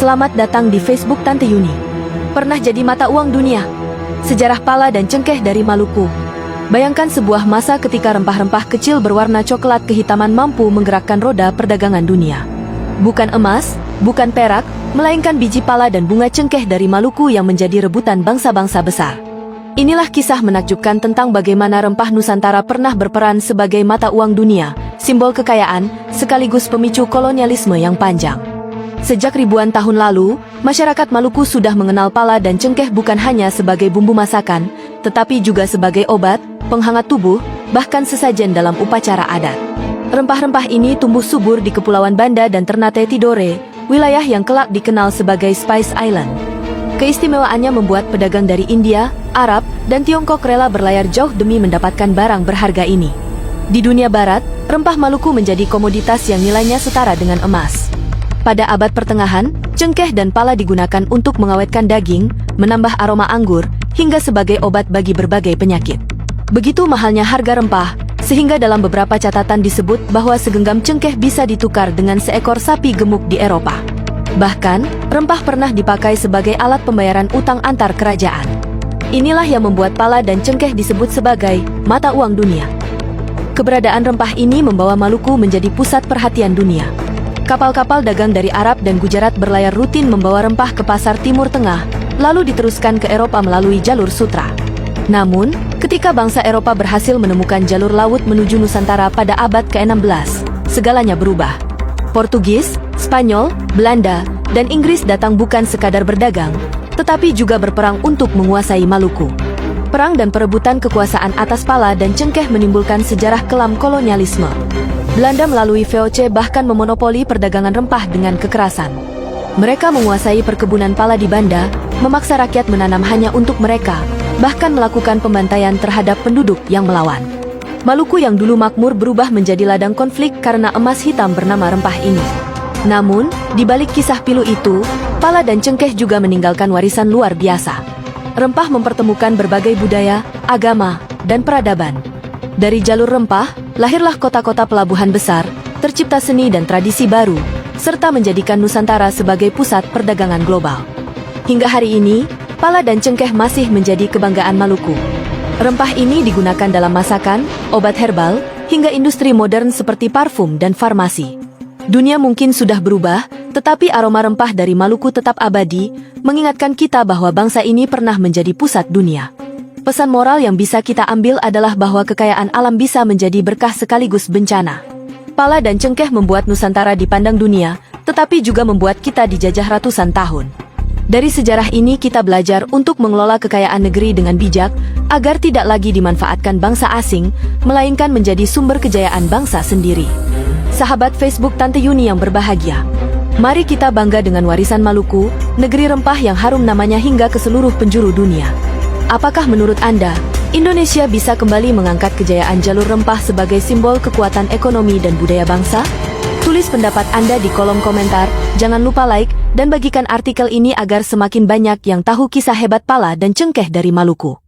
Selamat datang di Facebook Tante Yuni. Pernah jadi mata uang dunia. Sejarah pala dan cengkeh dari Maluku. Bayangkan sebuah masa ketika rempah-rempah kecil berwarna coklat kehitaman mampu menggerakkan roda perdagangan dunia. Bukan emas, bukan perak, melainkan biji pala dan bunga cengkeh dari Maluku yang menjadi rebutan bangsa-bangsa besar. Inilah kisah menakjubkan tentang bagaimana rempah Nusantara pernah berperan sebagai mata uang dunia, simbol kekayaan, sekaligus pemicu kolonialisme yang panjang. Sejak ribuan tahun lalu, masyarakat Maluku sudah mengenal pala dan cengkeh bukan hanya sebagai bumbu masakan, tetapi juga sebagai obat, penghangat tubuh, bahkan sesajen dalam upacara adat. Rempah-rempah ini tumbuh subur di Kepulauan Banda dan Ternate Tidore, wilayah yang kelak dikenal sebagai Spice Island. Keistimewaannya membuat pedagang dari India, Arab, dan Tiongkok rela berlayar jauh demi mendapatkan barang berharga ini. Di dunia barat, rempah Maluku menjadi komoditas yang nilainya setara dengan emas. Pada abad pertengahan, cengkeh dan pala digunakan untuk mengawetkan daging, menambah aroma anggur, hingga sebagai obat bagi berbagai penyakit. Begitu mahalnya harga rempah, sehingga dalam beberapa catatan disebut bahwa segenggam cengkeh bisa ditukar dengan seekor sapi gemuk di Eropa. Bahkan, rempah pernah dipakai sebagai alat pembayaran utang antar kerajaan. Inilah yang membuat pala dan cengkeh disebut sebagai mata uang dunia. Keberadaan rempah ini membawa Maluku menjadi pusat perhatian dunia. Kapal-kapal dagang dari Arab dan Gujarat berlayar rutin membawa rempah ke pasar Timur Tengah, lalu diteruskan ke Eropa melalui jalur sutra. Namun, ketika bangsa Eropa berhasil menemukan jalur laut menuju Nusantara pada abad ke-16, segalanya berubah. Portugis, Spanyol, Belanda, dan Inggris datang bukan sekadar berdagang, tetapi juga berperang untuk menguasai Maluku. Perang dan perebutan kekuasaan atas pala dan cengkeh menimbulkan sejarah kelam kolonialisme. Belanda melalui VOC bahkan memonopoli perdagangan rempah dengan kekerasan. Mereka menguasai perkebunan pala di Banda, memaksa rakyat menanam hanya untuk mereka, bahkan melakukan pembantaian terhadap penduduk yang melawan. Maluku yang dulu makmur berubah menjadi ladang konflik karena emas hitam bernama rempah ini. Namun, di balik kisah pilu itu, pala dan cengkeh juga meninggalkan warisan luar biasa. Rempah mempertemukan berbagai budaya, agama, dan peradaban. Dari jalur rempah, lahirlah kota-kota pelabuhan besar, tercipta seni dan tradisi baru, serta menjadikan Nusantara sebagai pusat perdagangan global. Hingga hari ini, pala dan cengkeh masih menjadi kebanggaan Maluku. Rempah ini digunakan dalam masakan, obat herbal, hingga industri modern seperti parfum dan farmasi. Dunia mungkin sudah berubah, tetapi aroma rempah dari Maluku tetap abadi, mengingatkan kita bahwa bangsa ini pernah menjadi pusat dunia. Pesan moral yang bisa kita ambil adalah bahwa kekayaan alam bisa menjadi berkah sekaligus bencana. Pala dan cengkeh membuat Nusantara dipandang dunia, tetapi juga membuat kita dijajah ratusan tahun. Dari sejarah ini kita belajar untuk mengelola kekayaan negeri dengan bijak, agar tidak lagi dimanfaatkan bangsa asing, melainkan menjadi sumber kejayaan bangsa sendiri. Sahabat Facebook Tante Yuni yang berbahagia, mari kita bangga dengan warisan Maluku, negeri rempah yang harum namanya hingga ke seluruh penjuru dunia. Apakah menurut Anda, Indonesia bisa kembali mengangkat kejayaan jalur rempah sebagai simbol kekuatan ekonomi dan budaya bangsa? Tulis pendapat Anda di kolom komentar, jangan lupa like, dan bagikan artikel ini agar semakin banyak yang tahu kisah hebat pala dan cengkeh dari Maluku.